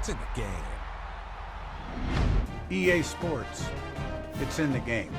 It's in the game. EA Sports. It's in the game.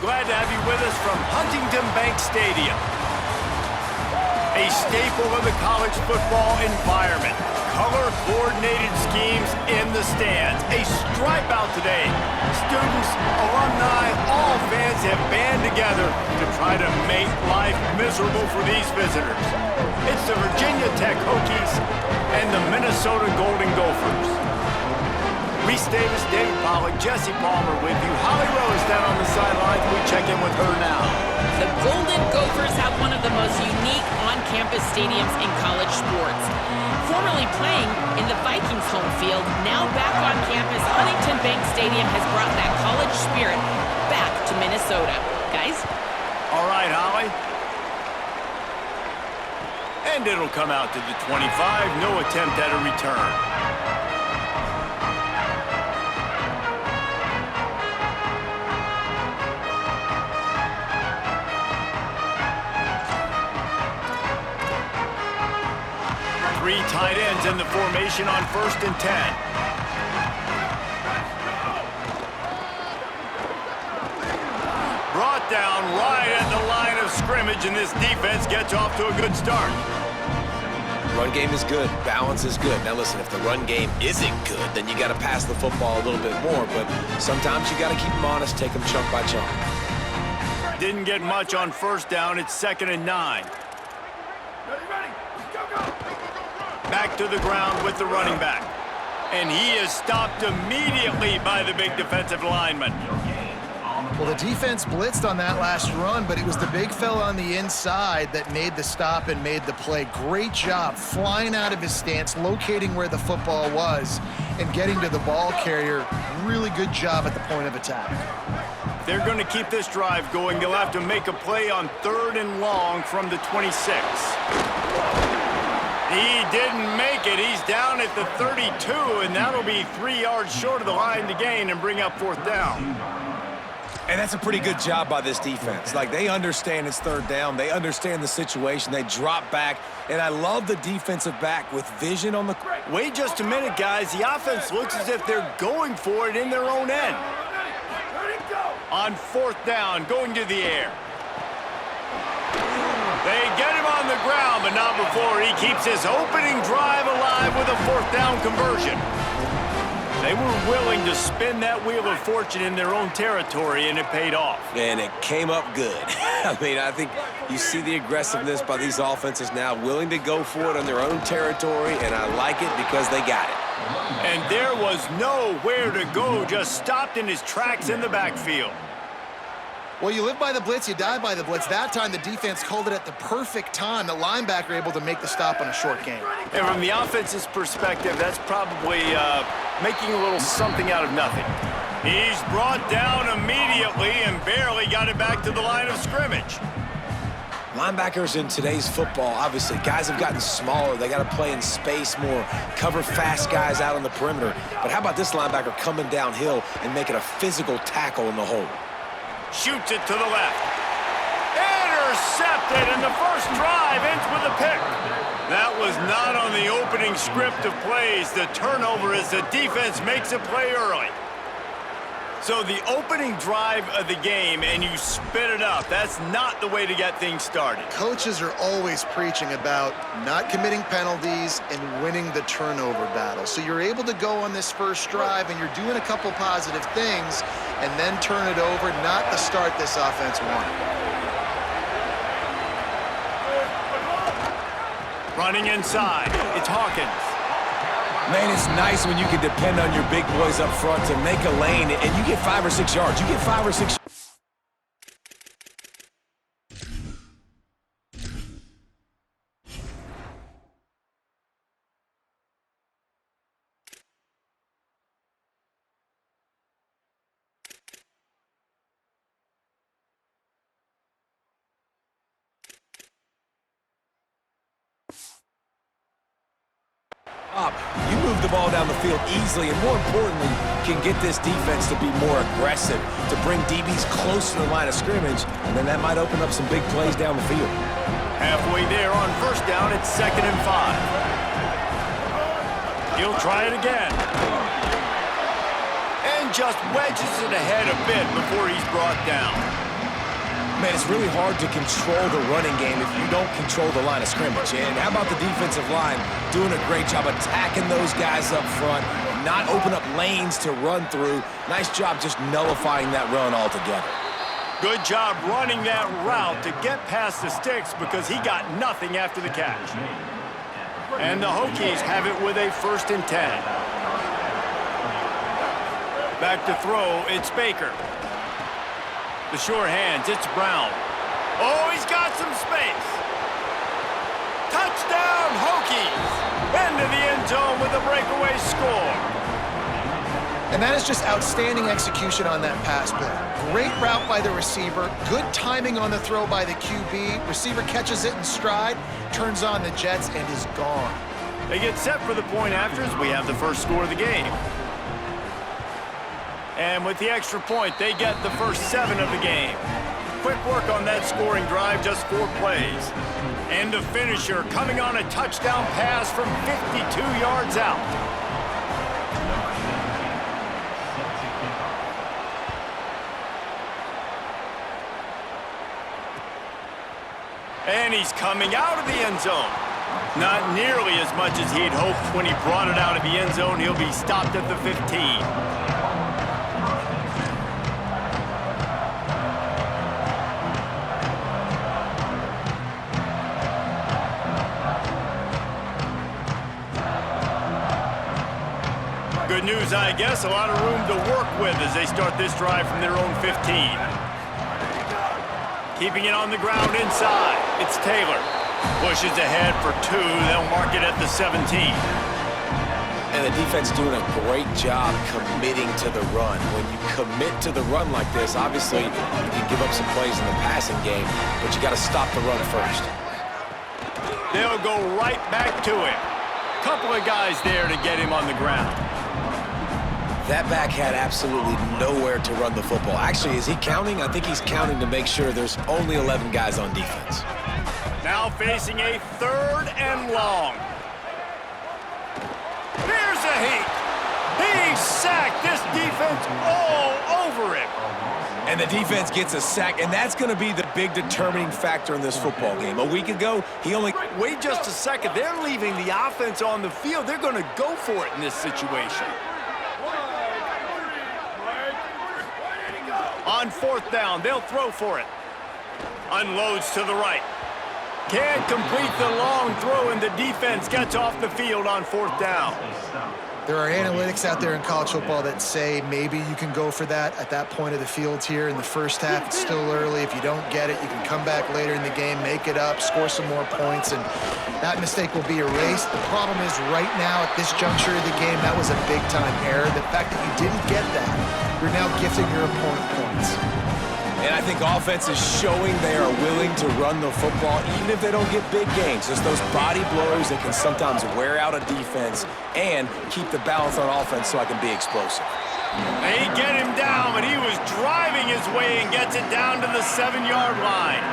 glad to have you with us from Huntington Bank Stadium. A staple of the college football environment. Color-coordinated schemes in the stands. A stripe out today. Students, alumni, all fans have band together to try to make life miserable for these visitors. It's the Virginia Tech Hokies and the Minnesota Golden Gophers. Reese Davis, David Pollock, Jesse Palmer with you. Holly Rose down on the sidelines. We check in with her now. The Golden Gophers have one of the most unique on-campus stadiums in college sports. Formerly playing in the Vikings home field, now back on campus, Huntington Bank Stadium has brought that college spirit back to Minnesota. Guys? All right, Holly. And it'll come out to the 25. No attempt at a return. Three tight ends in the formation on 1st and 10. Brought down right at the line of scrimmage, and this defense gets off to a good start. Run game is good. Balance is good. Now listen, if the run game isn't good, then you got to pass the football a little bit more. But sometimes you got to keep them honest, take them chunk by chunk. Didn't get much on 1st down. It's 2nd and 9. Back to the ground with the running back. And he is stopped immediately by the big defensive lineman. Well, the defense blitzed on that last run, but it was the big fella on the inside that made the stop and made the play. Great job flying out of his stance, locating where the football was, and getting to the ball carrier. Really good job at the point of attack. They're going to keep this drive going. They'll have to make a play on 3rd and long from the 26. He didn't make it. He's down at the 32, and that'll be 3 yards short of the line to gain and bring up 4th down. And that's a pretty good job by this defense. Like, they understand it's 3rd down. They understand the situation. They drop back. And I love the defensive back with vision on the... Wait just a minute, guys. The offense looks as if they're going for it in their own end. On 4th down, going to the air. They get him on the ground, but not before he keeps his opening drive alive with a 4th down conversion. They were willing to spin that wheel of fortune in their own territory, and it paid off. And it came up good. I mean, I think you see the aggressiveness by these offenses now, willing to go for it on their own territory, and I like it because they got it. And there was nowhere to go, just stopped in his tracks in the backfield. Well, you live by the blitz, you die by the blitz. That time, the defense called it at the perfect time. The linebacker able to make the stop on a short gain. And from the offense's perspective, that's probably making a little something out of nothing. He's brought down immediately and barely got it back to the line of scrimmage. Linebackers in today's football, obviously, guys have gotten smaller. They got to play in space more, cover fast guys out on the perimeter. But how about this linebacker coming downhill and making a physical tackle in the hole? Shoots it to the left. Intercepted, and the first drive ends with a pick. That was not on the opening script of plays. The turnover as the defense makes a play early. So the opening drive of the game, and you spit it up. That's not the way to get things started. Coaches are always preaching about not committing penalties and winning the turnover battle. So you're able to go on this first drive, and you're doing a couple positive things, and then turn it over, not the start this offense wanted. Running inside, it's Hawkins. Man, it's nice when you can depend on your big boys up front to make a lane, and you get 5 or 6 yards. You get 5 or 6 up. You move the ball down the field easily, and more importantly, can get this defense to be more aggressive, to bring DBs close to the line of scrimmage, and then that might open up some big plays down the field. Halfway there on 1st down, it's 2nd and 5. He'll try it again. And just wedges it ahead a bit before he's brought down. Man, it's really hard to control the running game if you don't control the line of scrimmage. And how about the defensive line doing a great job attacking those guys up front, not open up lanes to run through. Nice job just nullifying that run altogether. Good job running that route to get past the sticks because he got nothing after the catch. And the Hokies have it with a 1st and 10. Back to throw, it's Baker. The sure hands, it's Brown. Oh, he's got some space. Touchdown, Hokies! Into the end zone with a breakaway score. And that is just outstanding execution on that pass play. Great route by the receiver, good timing on the throw by the QB. Receiver catches it in stride, turns on the jets, and is gone. They get set for the point after as we have the first score of the game. And with the extra point, they get the first 7 of the game. Quick work on that scoring drive, just 4 plays. And the finisher coming on a touchdown pass from 52 yards out. And he's coming out of the end zone. Not nearly as much as he'd hoped when he brought it out of the end zone. He'll be stopped at the 15. Good news, I guess. A lot of room to work with as they start this drive from their own 15. Keeping it on the ground inside. It's Taylor. Pushes ahead for 2. They'll mark it at the 17. And the defense doing a great job committing to the run. When you commit to the run like this, obviously you can give up some plays in the passing game, but you got to stop the run first. They'll go right back to him. Couple of guys there to get him on the ground. That back had absolutely nowhere to run the football. Actually, is he counting? I think he's counting to make sure there's only 11 guys on defense. Now facing a 3rd and long. Here's a heat. He sacked this defense all over him. And the defense gets a sack, and that's going to be the big determining factor in this football game. A week ago, he only... Wait just a second. They're leaving the offense on the field. They're going to go for it in this situation. On 4th down, they'll throw for it. Unloads to the right. Can't complete the long throw, and the defense gets off the field on 4th down. There are analytics out there in college football that say maybe you can go for that at that point of the field here in the first half. It's still early. If you don't get it, you can come back later in the game, make it up, score some more points, and that mistake will be erased. The problem is right now at this juncture of the game, that was a big-time error. The fact that you didn't get that, you're now gifting your opponent points. And I think offense is showing they are willing to run the football even if they don't get big gains. Just those body blows that can sometimes wear out a defense and keep the balance on offense so I can be explosive. They get him down, but he was driving his way and gets it down to the 7-yard line.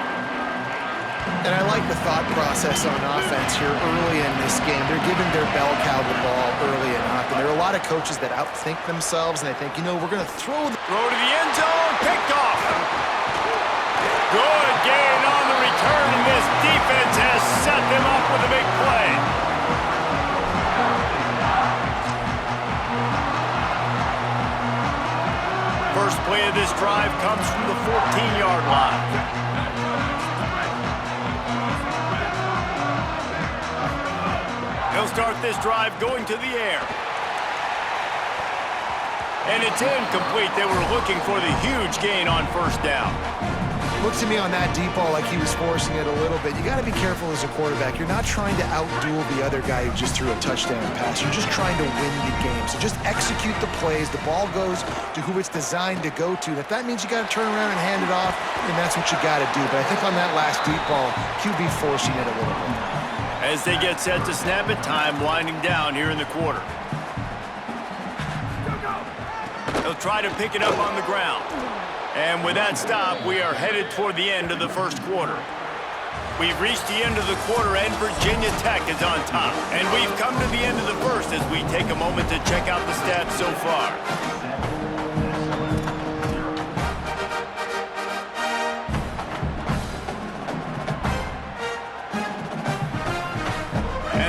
And I like the thought process on offense here early in this game. They're giving their bell cow the ball early enough. And there are a lot of coaches that outthink themselves, and they think, you know, we're going to throw to the end zone, picked off. Good gain on the return, and this defense has set them up with a big play. First play of this drive comes from the 14-yard line. He'll start this drive going to the air. And it's incomplete. They were looking for the huge gain on 1st down. Looks to me on that deep ball like he was forcing it a little bit. You got to be careful as a quarterback. You're not trying to outduel the other guy who just threw a touchdown pass. You're just trying to win the game. So just execute the plays. The ball goes to who it's designed to go to. If that means you got to turn around and hand it off, then that's what you got to do. But I think on that last deep ball, QB forcing it a little bit. As they get set to snap it, time winding down here in the quarter. They'll try to pick it up on the ground. And with that stop, we are headed toward the end of the first quarter. We've reached the end of the quarter, and Virginia Tech is on top. And we've come to the end of the first as we take a moment to check out the stats so far.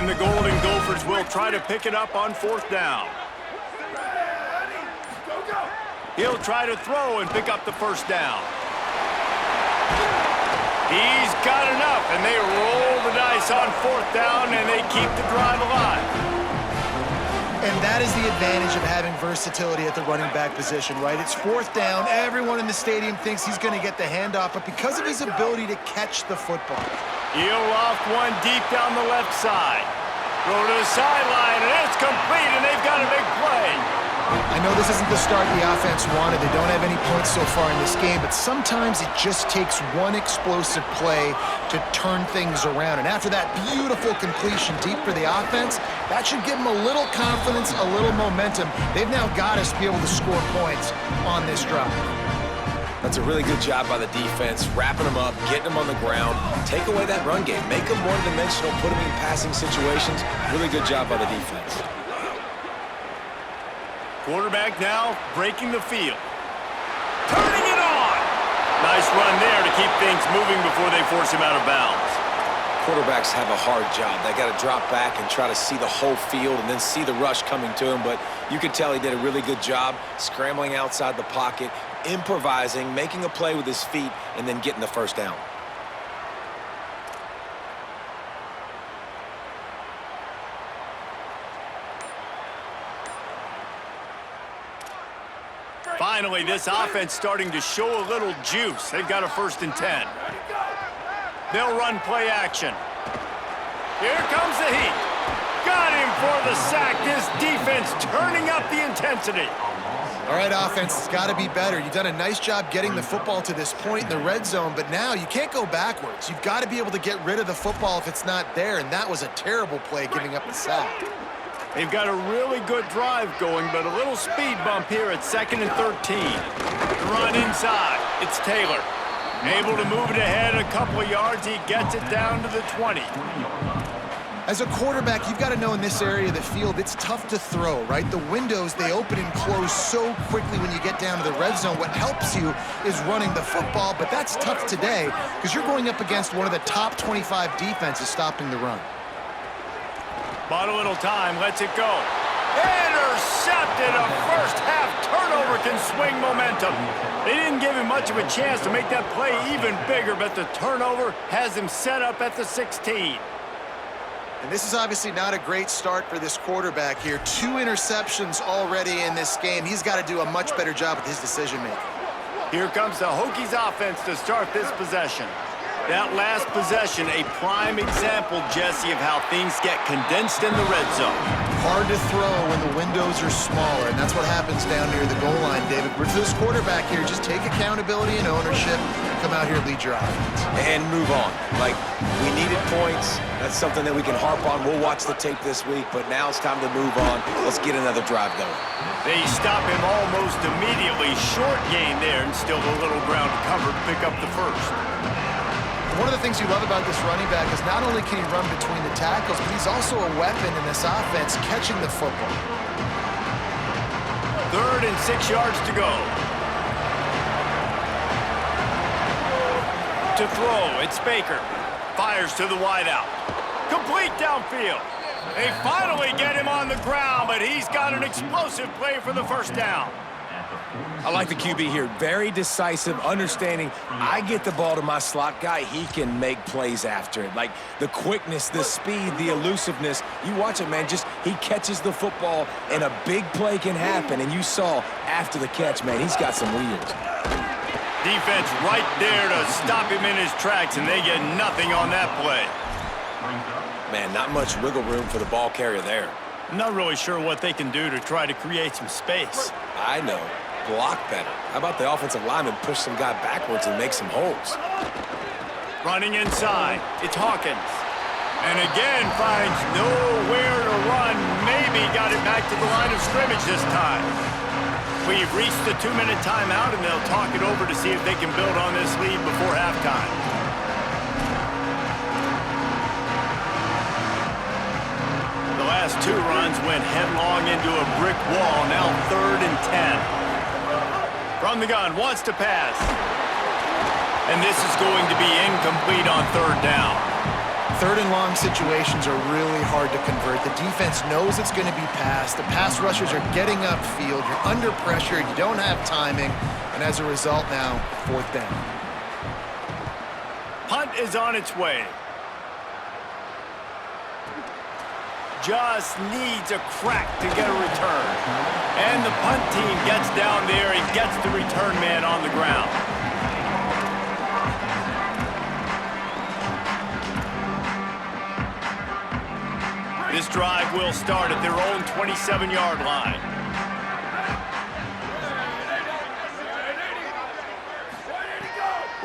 And the Golden Gophers will try to pick it up on 4th down. He'll try to throw and pick up the 1st down. He's got enough, and they roll the dice on 4th down, and they keep the drive alive. And that is the advantage of having versatility at the running back position, right? It's 4th down. Everyone in the stadium thinks he's going to get the handoff, but because of his ability to catch the football. He'll loft one deep down the left side. Throw to the sideline, and it's complete, and they've got a big play. I know this isn't the start the offense wanted. They don't have any points so far in this game, but sometimes it just takes one explosive play to turn things around. And after that beautiful completion deep for the offense, that should give them a little confidence, a little momentum. They've now got us to be able to score points on this drive. That's a really good job by the defense, wrapping them up, getting them on the ground, take away that run game, make them one-dimensional, put them in passing situations. Really good job by the defense. Quarterback now breaking the field. Turning it on! Nice run there to keep things moving before they force him out of bounds. Quarterbacks have a hard job. They got to drop back and try to see the whole field and then see the rush coming to him, but you could tell he did a really good job scrambling outside the pocket, improvising, making a play with his feet, and then getting the 1st down. Finally, this offense starting to show a little juice. They've got a 1st and 10. They'll run play action. Here comes the heat. Got him for the sack. This defense turning up the intensity. All right, offense, it's got to be better. You've done a nice job getting the football to this point in the red zone, but now you can't go backwards. You've got to be able to get rid of the football if it's not there, and that was a terrible play giving up the sack. They've got a really good drive going, but a little speed bump here at 2nd and 13. Run inside. It's Taylor. Able to move it ahead a couple of yards. He gets it down to the 20. As a quarterback, you've got to know in this area of the field, it's tough to throw, right? The windows, they open and close so quickly when you get down to the red zone. What helps you is running the football, but that's tough today because you're going up against one of the top 25 defenses stopping the run. Bought a little time, lets it go. Intercepted. A first-half turnover can swing momentum. They didn't give him much of a chance to make that play even bigger, but the turnover has him set up at the 16. And this is obviously not a great start for this quarterback here. 2 interceptions already in this game. He's got to do a much better job with his decision-making. Here comes the Hokies offense to start this possession. That last possession, a prime example, Jesse, of how things get condensed in the red zone. Hard to throw when the windows are smaller, and that's what happens down near the goal line, David. For this quarterback here, just take accountability and ownership and come out here and lead your offense. And move on. Like, we needed points. That's something that we can harp on. We'll watch the tape this week, but now it's time to move on. Let's get another drive going. They stop him almost immediately. Short gain there, and still a little ground to cover to pick up the 1st. One of the things you love about this running back is not only can he run between the tackles, but he's also a weapon in this offense catching the football. 3rd and 6 yards to go. To throw, it's Baker. Fires to the wideout. Complete downfield. They finally get him on the ground, but he's got an explosive play for the 1st down. I like the QB here. Very decisive, understanding I get the ball to my slot guy, he can make plays after it. Like the quickness, the speed, the elusiveness. You watch it, man, just he catches the football and a big play can happen. And you saw after the catch, man, he's got some wheels. Defense right there to stop him in his tracks, and they get nothing on that play. Man, not much wiggle room for the ball carrier there. I'm not really sure what they can do to try to create some space. I know. Block better. How about the offensive lineman push some guy backwards and make some holes? Running inside. It's Hawkins. And again finds nowhere to run. Maybe got it back to the line of scrimmage this time. We've reached the 2-minute timeout, and they'll talk it over to see if they can build on this lead before halftime. The last 2 runs went headlong into a brick wall. Now 3rd and 10. From the gun, wants to pass. And this is going to be incomplete on 3rd down. Third and long situations are really hard to convert. The defense knows it's going to be passed. The pass rushers are getting upfield. You're under pressure. You don't have timing. And as a result now, fourth down. Punt is on its way. Just needs a crack to get a return. And the punt team gets down there and gets the return man on the ground. This drive will start at their own 27-yard line.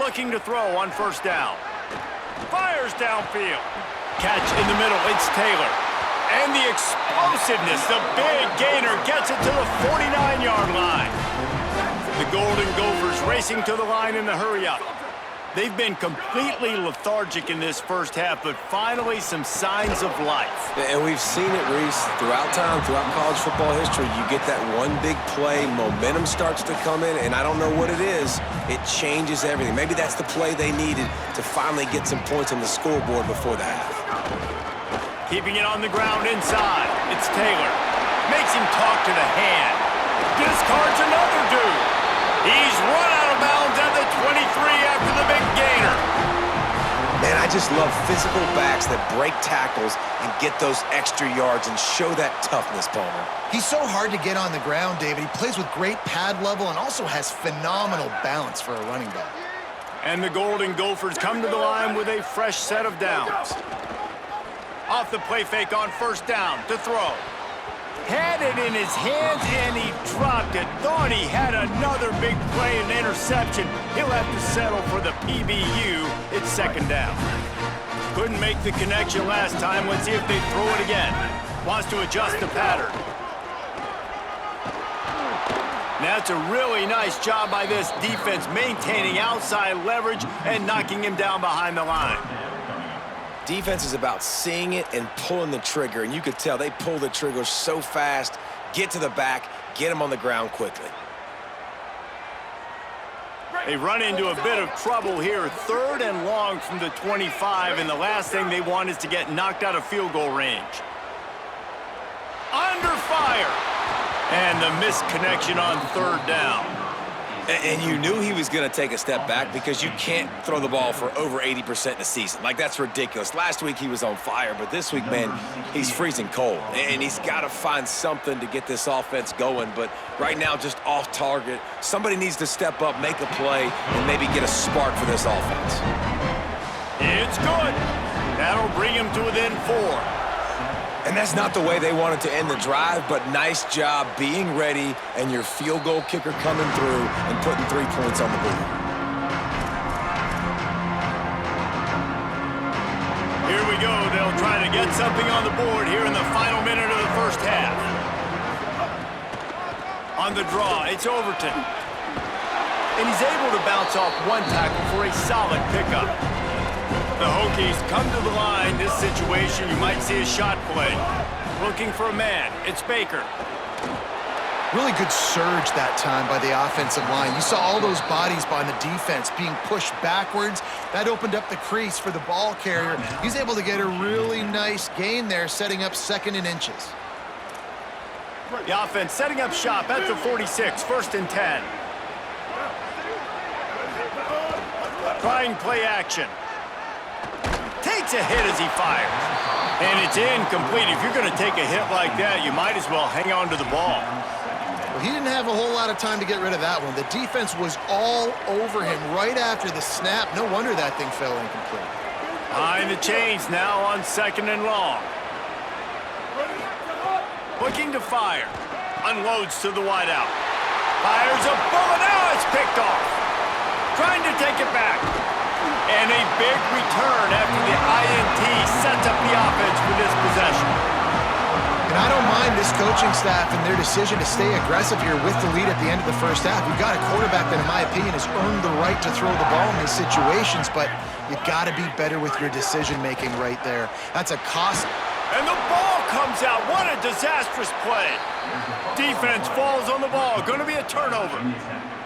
Looking to throw on first down. Fires downfield. Catch in the middle, it's Taylor. And the explosiveness, the big gainer gets it to the 49-yard line. The Golden Gophers racing to the line in the hurry-up. They've been completely lethargic in this first half, but finally some signs of life. And we've seen it, Reese, throughout time, throughout college football history. You get that one big play, momentum starts to come in, and I don't know what it is. It changes everything. Maybe that's the play they needed to finally get some points on the scoreboard before the half. Keeping it on the ground inside. It's Taylor. Makes him talk to the hand. Discards another dude. He's run out of bounds at the 23 after the big gainer. Man, I just love physical backs that break tackles and get those extra yards and show that toughness, Palmer. He's so hard to get on the ground, David. He plays with great pad level and also has phenomenal balance for a running back. And the Golden Gophers come to the line with a fresh set of downs. Off the play fake on first down to throw. Had it in his hands and he dropped it. Thought he had another big play and interception. He'll have to settle for the PBU. It's second down. Couldn't make the connection last time. Let's see if they throw it again. Wants to adjust the pattern. That's a really nice job by this defense, maintaining outside leverage and knocking him down behind the line. Defense is about seeing it and pulling the trigger, and you could tell they pull the trigger so fast, get to the back, get him on the ground quickly. They run into a bit of trouble here, third and long from the 25, and the last thing they want is to get knocked out of field goal range. Under fire! And the missed connection on third down. And you knew he was going to take a step back because you can't throw the ball for over 80% in a season. Like, that's ridiculous. Last week he was on fire, but this week, man, he's freezing cold. And he's got to find something to get this offense going. But right now, just off target. Somebody needs to step up, make a play, and maybe get a spark for this offense. It's good. That'll bring him to within 4. And that's not the way they wanted to end the drive, but nice job being ready and your field goal kicker coming through and putting 3 points on the board. Here we go. They'll try to get something on the board here in the final minute of the first half. On the draw, it's Overton. And he's able to bounce off one tackle for a solid pickup. The Hokies come to the line. This situation, you might see a shot play. Looking for a man. It's Baker. Really good surge that time by the offensive line. You saw all those bodies by the defense being pushed backwards. That opened up the crease for the ball carrier. He's able to get a really nice gain there, setting up second and inches. The offense setting up shop at the 46, first and 10. Trying play action. Takes a hit as he fires. And it's incomplete. If you're going to take a hit like that, you might as well hang on to the ball. Well, he didn't have a whole lot of time to get rid of that one. The defense was all over him right after the snap. No wonder that thing fell incomplete. Behind the chains now on second and long. Looking to fire. Unloads to the wideout. Fires a bullet. Now it's picked off. Trying to take it back. And a big return after the INT sets up the offense for this possession. And I don't mind this coaching staff and their decision to stay aggressive here with the lead at the end of the first half. We've got a quarterback that, in my opinion, has earned the right to throw the ball in these situations, but you've got to be better with your decision-making right there. That's a cost. And the ball comes out. What a disastrous play. Defense falls on the ball. Going to be a turnover.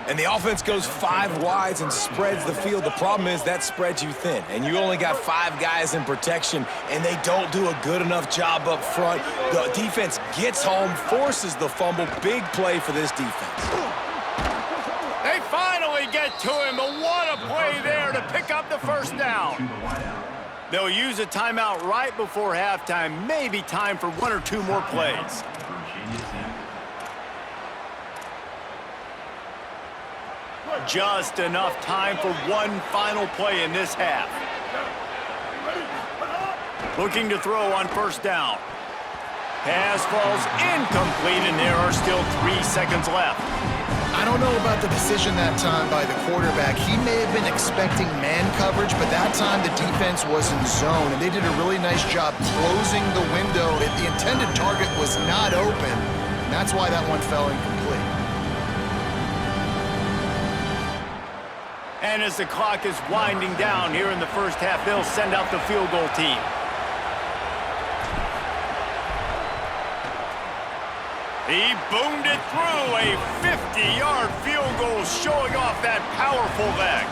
And the offense goes 5 wides and spreads the field. The problem is that spreads you thin, and you only got 5 guys in protection, and they don't do a good enough job up front. The defense gets home, forces the fumble. Big play for this defense. They finally get to him, but what a play there to pick up the first down. They'll use a timeout right before halftime, maybe time for 1 or 2 more plays. Just enough time for one final play in this half. Looking to throw on first down. Pass falls incomplete, and there are still 3 seconds left. I don't know about the decision that time by the quarterback. He may have been expecting man coverage, but that time the defense was in zone, and they did a really nice job closing the window. The intended target was not open, and that's why that one fell incomplete. And as the clock is winding down here in the first half, they'll send out the field goal team. He boomed it through, a 50-yard field goal showing off that powerful leg.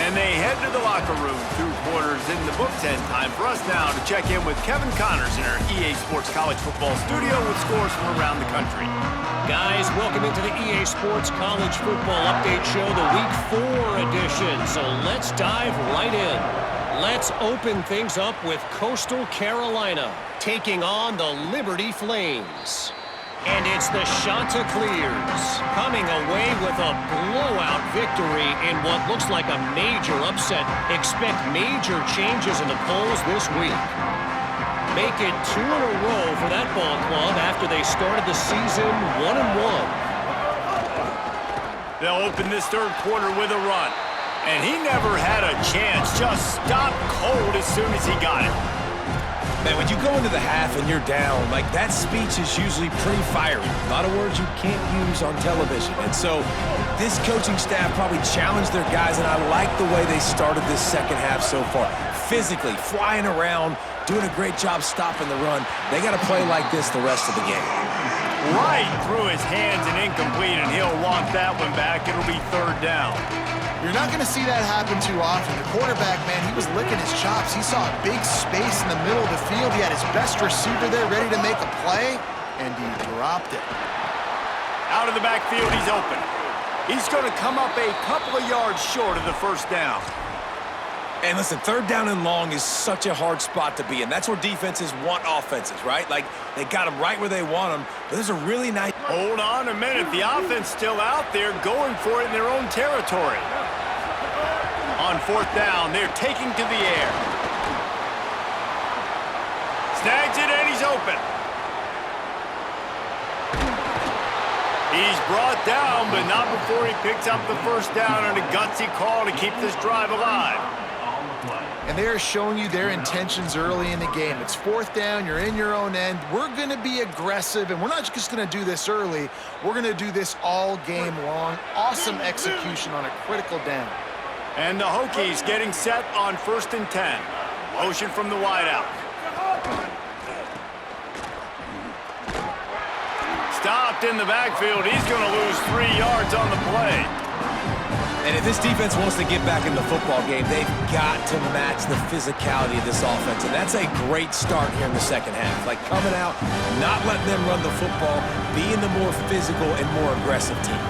And they head to the locker room, 2 quarters in the books, and time for us now to check in with Kevin Connors in our EA Sports College Football studio with scores from around the country. Guys, welcome into the EA Sports College Football Update Show, the Week 4 edition. So let's dive right in. Let's open things up with Coastal Carolina taking on the Liberty Flames. And it's the Chanticleers coming away with a blowout victory in what looks like a major upset. Expect major changes in the polls this week. Make it 2 in a row for that ball club after they started the season 1-1. They'll open this third quarter with a run. And he never had a chance, just stopped cold as soon as he got it. Man, when you go into the half and you're down, like that speech is usually pretty fiery. A lot of words you can't use on television. And so this coaching staff probably challenged their guys, and I like the way they started this second half so far. Physically, flying around, doing a great job stopping the run. They got to play like this the rest of the game. Right through his hands and incomplete, and he'll walk that one back. It'll be third down. You're not going to see that happen too often. The quarterback, man, he was licking his chops. He saw a big space in the middle of the field. He had his best receiver there ready to make a play, and he dropped it. Out of the backfield, he's open. He's going to come up a couple of yards short of the first down. And listen, third down and long is such a hard spot to be in. That's where defenses want offenses, right? Like, they got them right where they want them. But there's a really nice... Hold on a minute. The offense still out there going for it in their own territory. On fourth down, they're taking to the air. Snags it, and he's open. He's brought down, but not before he picks up the first down on a gutsy call to keep this drive alive. And they are showing you their intentions early in the game. It's fourth down, you're in your own end. We're going to be aggressive, and we're not just going to do this early. We're going to do this all game long. Awesome execution on a critical down. And the Hokies getting set on 1st and 10. Motion from the wideout. Stopped in the backfield. He's going to lose 3 yards on the play. And if this defense wants to get back in the football game, they've got to match the physicality of this offense. And that's a great start here in the second half. Like coming out, not letting them run the football, being the more physical and more aggressive team.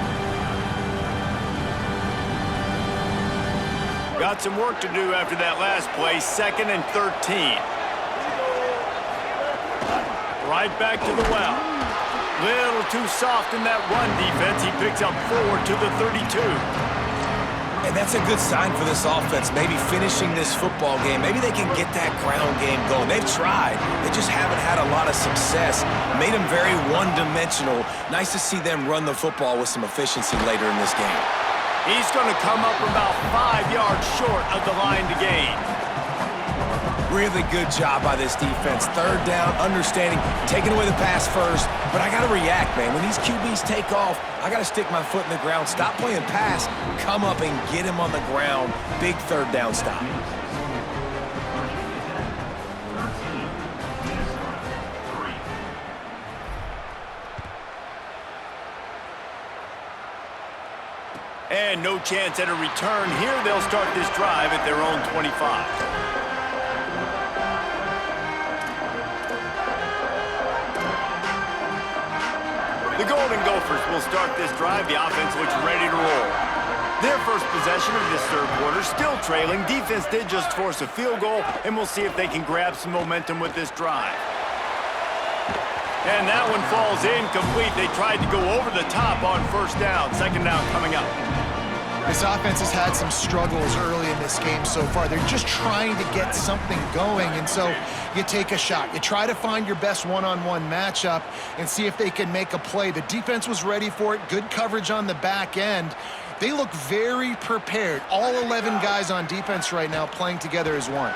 Got some work to do after that last play, 2nd and 13. Right back to the well. Little too soft in that run defense. He picks up 4 to the 32. And that's a good sign for this offense, maybe finishing this football game. Maybe they can get that ground game going. They've tried. They just haven't had a lot of success. Made them very one-dimensional. Nice to see them run the football with some efficiency later in this game. He's going to come up about 5 yards short of the line to gain. Really good job by this defense. Third down, understanding, taking away the pass first. But I got to react, man. When these QBs take off, I got to stick my foot in the ground. Stop playing pass. Come up and get him on the ground. Big third down stop. find no chance at a return. Here they'll start this drive at their own 25. The Golden Gophers will start this drive. The offense looks ready to roll. Their first possession of this third quarter, still trailing. Defense did just force a field goal, and we'll see if they can grab some momentum with this drive. And that one falls incomplete. They tried to go over the top on first down. Second down coming up. This offense has had some struggles early in this game so far. They're just trying to get something going, and so you take a shot. You try to find your best one-on-one matchup and see if they can make a play. The defense was ready for it. Good coverage on the back end. They look very prepared. All 11 guys on defense right now playing together as one.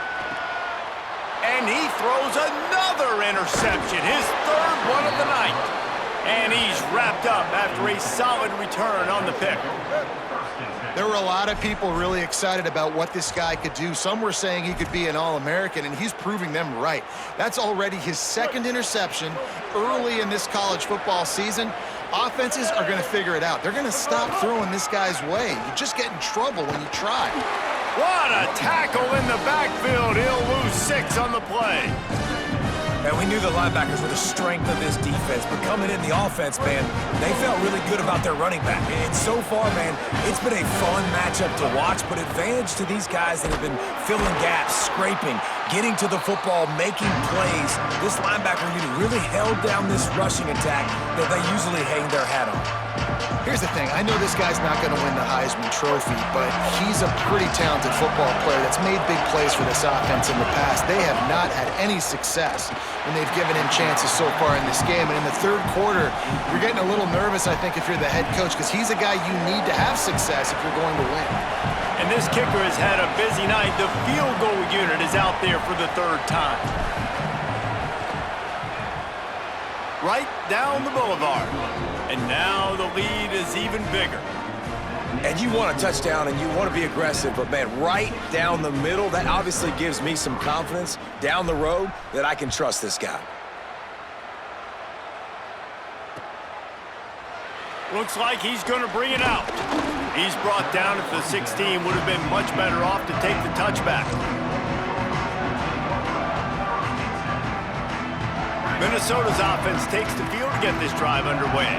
And he throws another interception, his third one of the night. And he's wrapped up after a solid return on the pick. There were a lot of people really excited about what this guy could do. Some were saying he could be an All-American, and he's proving them right. That's already his second interception early in this college football season. Offenses are going to figure it out. They're going to stop throwing this guy's way. You just get in trouble when you try. What a tackle in the backfield. He'll lose 6 on the play. And we knew the linebackers were the strength of this defense, but coming in the offense, man, they felt really good about their running back. And so far, man, it's been a fun matchup to watch, but advantage to these guys that have been filling gaps, scraping, getting to the football, making plays. This linebacker unit really held down this rushing attack that they usually hang their hat on. Here's the thing. I know this guy's not going to win the Heisman Trophy, but he's a pretty talented football player that's made big plays for this offense in the past. They have not had any success when they've given him chances so far in this game. And in the third quarter, you're getting a little nervous, I think, if you're the head coach, because he's a guy you need to have success if you're going to win. And this kicker has had a busy night. The field goal unit is out there for the third time. Right down the boulevard. And now the lead is even bigger. And you want a touchdown and you want to be aggressive, but man, right down the middle, that obviously gives me some confidence down the road that I can trust this guy. Looks like he's going to bring it out. He's brought down at the 16. Would have been much better off to take the touchback. Minnesota's offense takes the field to get this drive underway.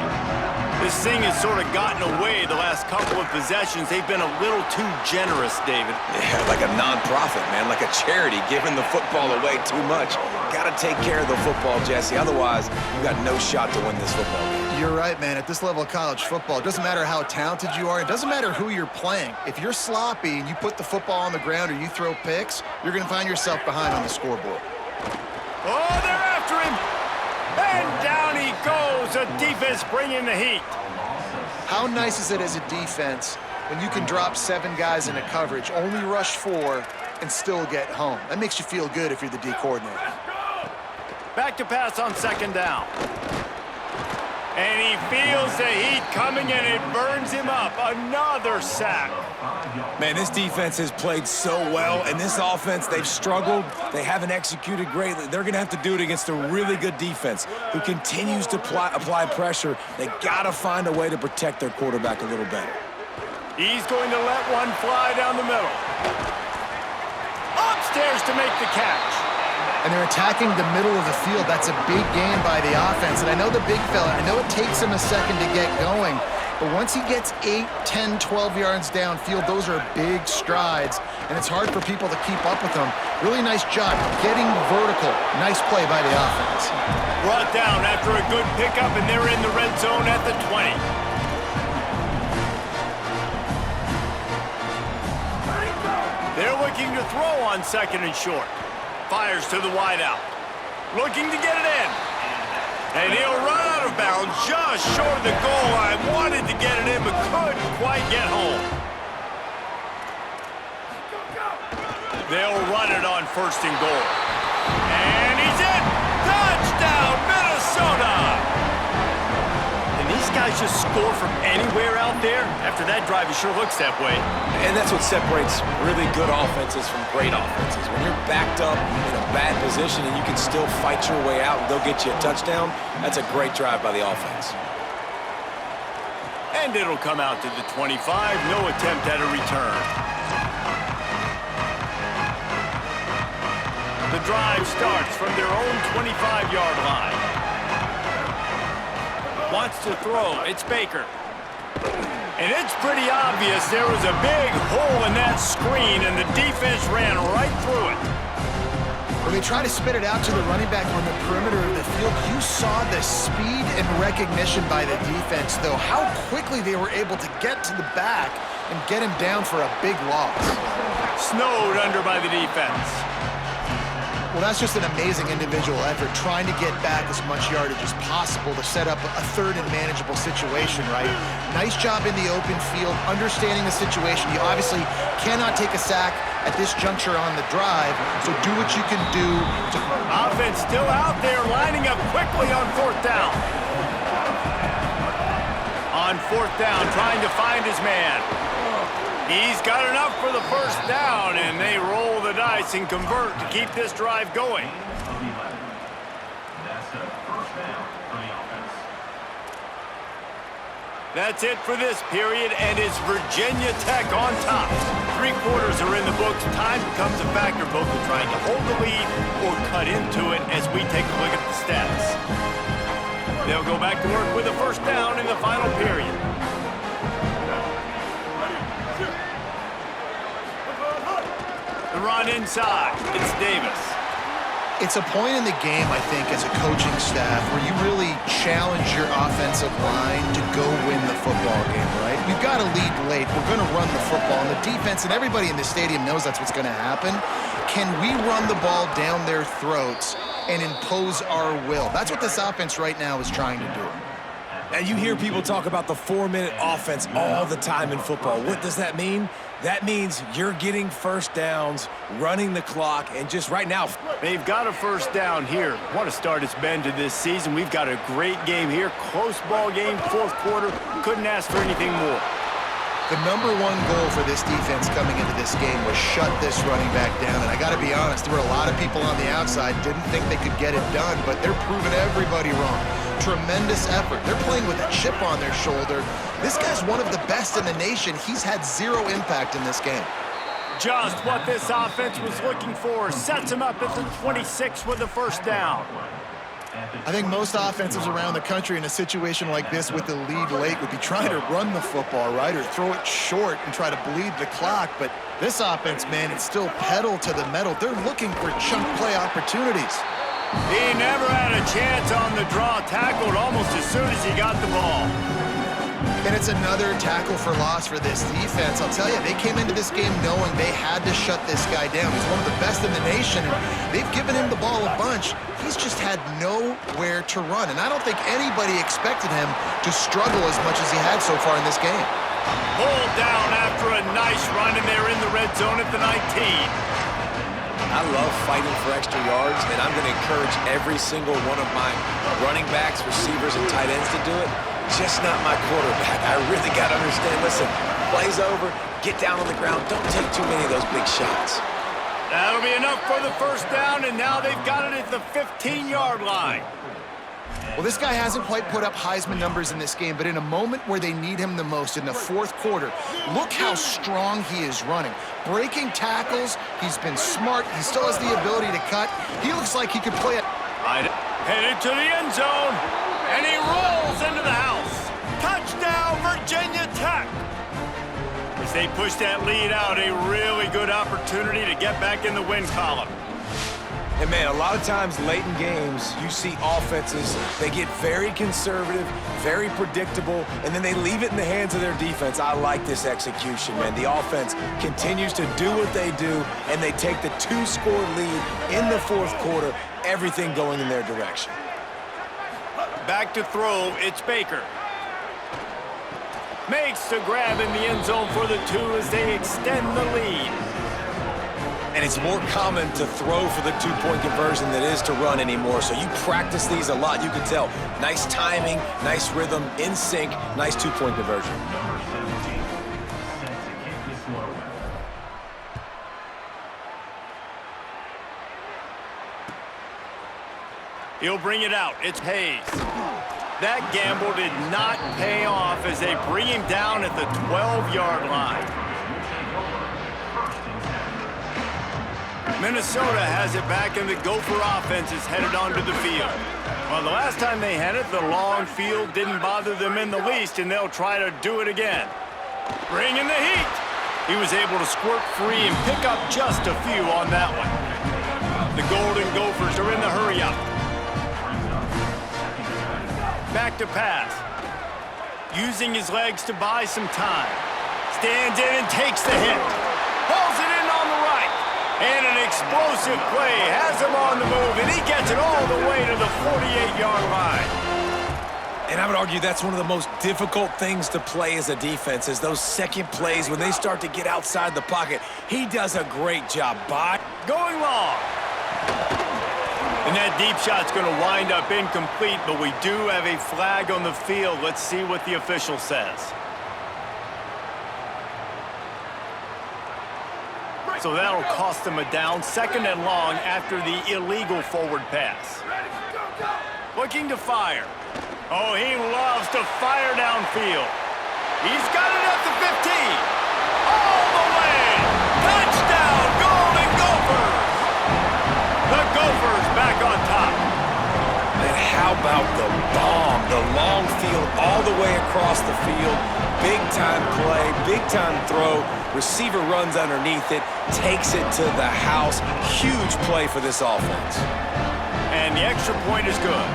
This thing has sort of gotten away the last couple of possessions. They've been a little too generous, David. Yeah, like a nonprofit, man, like a charity, giving the football away too much. Got to take care of the football, Jesse. Otherwise, you got no shot to win this football game. You're right, man. At this level of college football, it doesn't matter how talented you are. It doesn't matter who you're playing. If you're sloppy and you put the football on the ground or you throw picks, you're going to find yourself behind on the scoreboard. Oh, they're after him. And down he goes. The defense bringing the heat. How nice is it as a defense when you can drop 7 guys into coverage, only rush 4, and still get home? That makes you feel good if you're the D coordinator. Back to pass on second down. And he feels the heat coming, and it burns him up. Another sack. Man, this defense has played so well, and this offense, they've struggled. They haven't executed greatly. They're going to have to do it against a really good defense who continues to apply pressure. They got to find a way to protect their quarterback a little better. He's going to let one fly down the middle. Upstairs to make the catch. And they're attacking the middle of the field. That's a big gain by the offense. And I know the big fella, I know it takes him a second to get going, but once he gets 8, 10, 12 yards downfield, those are big strides, and it's hard for people to keep up with them. Really nice job getting vertical. Nice play by the offense. Brought down after a good pickup, and they're in the red zone at the 20. They're looking to throw on second and short. Fires to the wideout. Looking to get it in. And he'll run out of bounds just short of the goal line. Wanted to get it in, but couldn't quite get home. They'll run it on first and goal. And he's in. Touchdown, Minnesota! And these guys just score from anywhere out there? After that drive, it sure looks that way. And that's what separates really good offenses from great offenses. When you're backed up in a bad position and you can still fight your way out and go get you a touchdown, that's a great drive by the offense. And it'll come out to the 25. No attempt at a return. The drive starts from their own 25-yard line. Wants to throw. It's Baker. And it's pretty obvious there was a big hole in that screen, and the defense ran right through it. When they try to spit it out to the running back on the perimeter of the field, you saw the speed and recognition by the defense, though, how quickly they were able to get to the back and get him down for a big loss. Snowed under by the defense. Well, that's just an amazing individual effort, trying to get back as much yardage as possible to set up a third and manageable situation, right? Nice job in the open field, understanding the situation. You obviously cannot take a sack at this juncture on the drive, so do what you can do. Offense still out there, lining up quickly on fourth down. On fourth down, trying to find his man. He's got enough for the first down, and they roll the dice and convert to keep this drive going. That's it for this period, and it's Virginia Tech on top. 3 quarters are in the books. Time becomes a factor, both in trying to hold the lead or cut into it as we take a look at the stats. They'll go back to work with a first down in the final period. The run inside. It's Davis. It's a point in the game, I think, as a coaching staff where you really challenge your offensive line to go win the football game, right? We've got to lead late. We're going to run the football. And the defense and everybody in the stadium knows that's what's going to happen. Can we run the ball down their throats and impose our will? That's what this offense right now is trying to do. Now, you hear people talk about the 4-minute offense all the time in football. What does that mean? That means you're getting first downs, running the clock, and just right now. They've got a first down here. What a start it's been to this season. We've got a great game here. Close ball game, fourth quarter. Couldn't ask for anything more. The #1 goal for this defense coming into this game was shut this running back down. And I got to be honest, there were a lot of people on the outside didn't think they could get it done, but they're proving everybody wrong. Tremendous effort. They're playing with a chip on their shoulder. This guy's one of the best in the nation. He's had 0 impact in this game. Just what this offense was looking for. Sets him up at the 26 with the first down. I think most offenses around the country in a situation like this with the lead late would be trying to run the football, right, or throw it short and try to bleed the clock. But this offense, man, it's still pedal to the metal. They're looking for chunk play opportunities. He never had a chance on the draw. Tackled almost as soon as he got the ball. And it's another tackle for loss for this defense. I'll tell you, they came into this game knowing they had to shut this guy down. He's one of the best in the nation, and they've given him the ball a bunch. He's just had nowhere to run, and I don't think anybody expected him to struggle as much as he had so far in this game. Pulled down after a nice run, and they're in the red zone at the 19. I love fighting for extra yards, and I'm going to encourage every single one of my running backs, receivers, and tight ends to do it. Just not my quarterback. I really got to understand, listen, play's over, get down on the ground, don't take too many of those big shots. That'll be enough for the first down, and now they've got it at the 15-yard line. Well, this guy hasn't quite put up Heisman numbers in this game, but in a moment where they need him the most, in the fourth quarter, look how strong he is running. Breaking tackles, he's been smart, he still has the ability to cut. He looks like he could play it. Headed to the end zone, and he rolls into the house. Touchdown, Virginia Tech. As they push that lead out, a really good opportunity to get back in the win column. And, man, a lot of times late in games, you see offenses, they get very conservative, very predictable, and then they leave it in the hands of their defense. I like this execution, man. The offense continues to do what they do, and they take the 2-score lead in the fourth quarter, everything going in their direction. Back to throw, it's Baker. Makes the grab in the end zone for the 2 as they extend the lead. And it's more common to throw for the 2-point conversion than it is to run anymore. So you practice these a lot. You can tell. Nice timing, nice rhythm, in sync, nice 2-point conversion. He'll bring it out. It's Hayes. That gamble did not pay off as they bring him down at the 12-yard line. Minnesota has it back, and the Gopher offense is headed onto the field. Well, the last time they had it, the long field didn't bother them in the least, and they'll try to do it again. Bringing the heat. He was able to squirt free and pick up just a few on that one. The Golden Gophers are in the hurry-up. Back to pass. Using his legs to buy some time. Stands in and takes the hit. Pulls it in on the right. And an explosive play has him on the move, and he gets it all the way to the 48-yard line. And I would argue that's one of the most difficult things to play as a defense, is those second plays when they start to get outside the pocket. He does a great job. Going long. And that deep shot's going to wind up incomplete, but we do have a flag on the field. Let's see what the official says. So that'll cost them a down, 2nd and long after the illegal forward pass. Looking to fire. Oh, he loves to fire downfield. He's got it at the 15. All the way. Touchdown, Golden Gophers. The Gophers back on top. And how about the bomb? The long field all the way across the field. Big-time play, big-time throw. Receiver runs underneath it, takes it to the house. Huge play for this offense. And the extra point is good.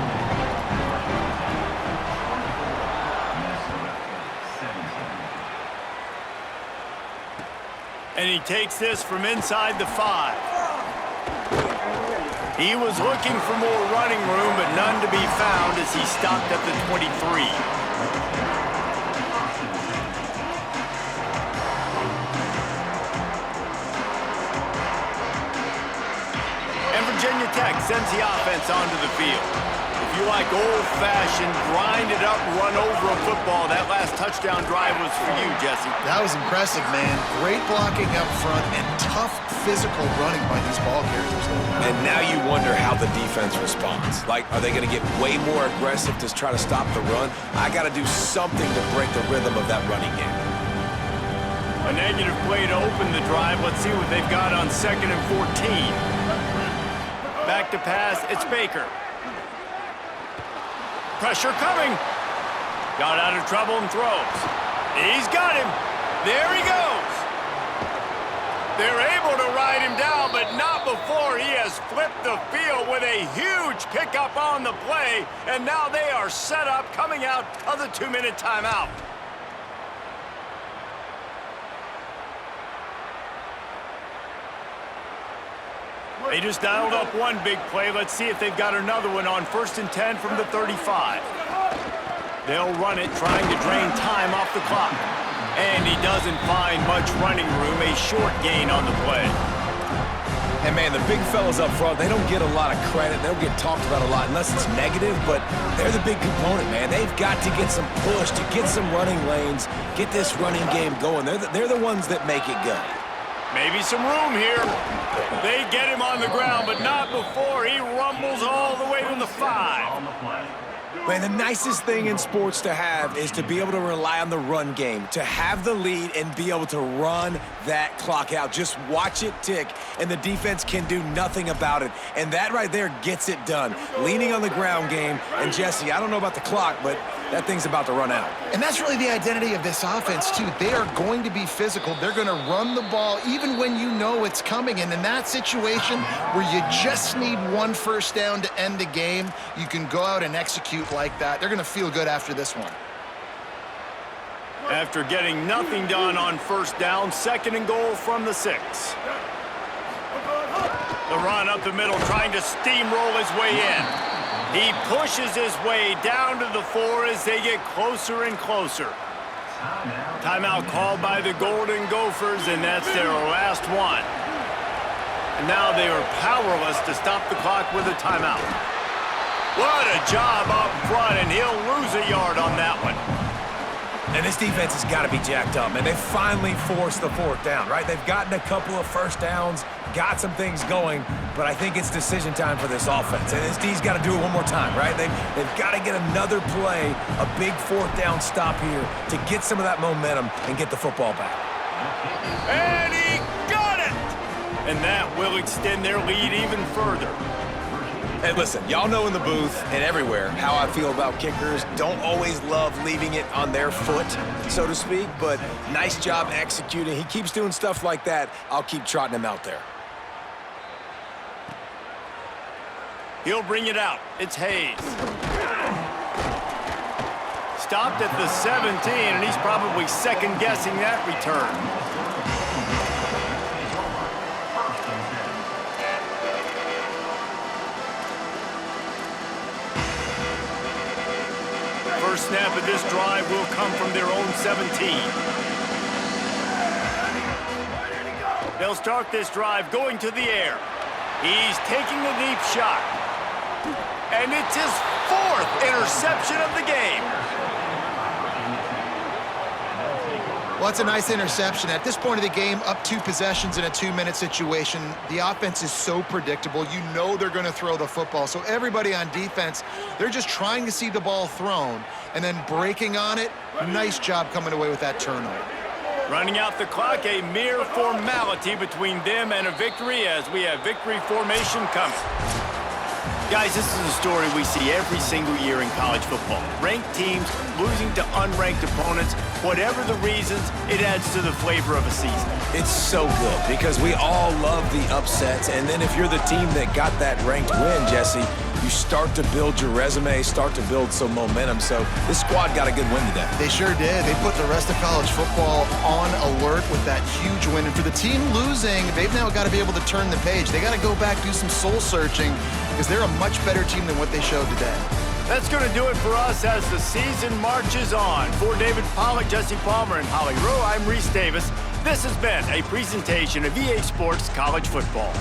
And he takes this from inside the 5. He was looking for more running room, but none to be found as he stopped at the 23. And Virginia Tech sends the offense onto the field. If you like old-fashioned, grind-it-up, run-over a football, that last touchdown drive was for you, Jesse. That was impressive, man. Great blocking up front and tough physical running by these ball carriers. And now you wonder how the defense responds. Like, are they going to get way more aggressive to try to stop the run? I got to do something to break the rhythm of that running game. A negative play to open the drive. Let's see what they've got on 2nd and 14. Back to pass, it's Baker. Pressure coming. Got out of trouble and throws. He's got him. There he goes. They're able to ride him down, but not before he has flipped the field with a huge pickup on the play, and now they are set up coming out of the 2-minute timeout. They just dialed up one big play. Let's see if they've got another one on 1st and 10 from the 35. They'll run it, trying to drain time off the clock. And he doesn't find much running room, a short gain on the play. And, man, the big fellas up front, they don't get a lot of credit. They don't get talked about a lot unless it's negative, but they're the big component, man. They've got to get some push, to get some running lanes, get this running game going. They're the ones that make it go. Maybe some room here. They get him on the ground, but not before he rumbles all the way to the 5. Man, the nicest thing in sports to have is to be able to rely on the run game, to have the lead and be able to run that clock out. Just watch it tick, and the defense can do nothing about it. And that right there gets it done. Leaning on the ground game. And, Jesse, I don't know about the clock, but that thing's about to run out. And that's really the identity of this offense, too. They are going to be physical. They're going to run the ball even when you know it's coming. And in that situation where you just need one first down to end the game, you can go out and execute like that. They're going to feel good after this one. After getting nothing done on 1st down, 2nd and goal from the 6. The run up the middle, trying to steamroll his way in. He pushes his way down to the 4 as they get closer and closer. Timeout called by the Golden Gophers, and that's their last one. And now they are powerless to stop the clock with a timeout. What a job up front, and he'll lose a yard on that one. And this defense has got to be jacked up, man. They finally forced the fourth down, right? They've gotten a couple of first downs, got some things going, but I think it's decision time for this offense. And this D's got to do it one more time, right? They've got to get another play, a big fourth down stop here to get some of that momentum and get the football back. And he got it! And that will extend their lead even further. Hey, listen, y'all know in the booth and everywhere how I feel about kickers. Don't always love leaving it on their foot, so to speak, but nice job executing. He keeps doing stuff like that. I'll keep trotting him out there. He'll bring it out. It's Hayes. Stopped at the 17, and he's probably second-guessing that return. First snap of this drive will come from their own 17. They'll start this drive going to the air. He's taking a deep shot. And it's his fourth interception of the game. Well, it's a nice interception. At this point of the game, up 2 possessions in a 2-minute situation, the offense is so predictable. You know they're going to throw the football. So everybody on defense, they're just trying to see the ball thrown and then breaking on it. Nice job coming away with that turnover. Running out the clock, a mere formality between them and a victory as we have victory formation coming. Guys, this is a story we see every single year in college football. Ranked teams losing to unranked opponents. Whatever the reasons, it adds to the flavor of a season. It's so good because we all love the upsets, and then if you're the team that got that ranked win, Jesse, you start to build your resume, start to build some momentum. So this squad got a good win today. They sure did. They put the rest of college football on alert with that huge win. And for the team losing, they've now got to be able to turn the page. They got to go back, do some soul searching, because they're a much better team than what they showed today. That's going to do it for us as the season marches on. For David Pollack, Jesse Palmer, and Holly Rowe, I'm Reese Davis. This has been a presentation of EA Sports College Football.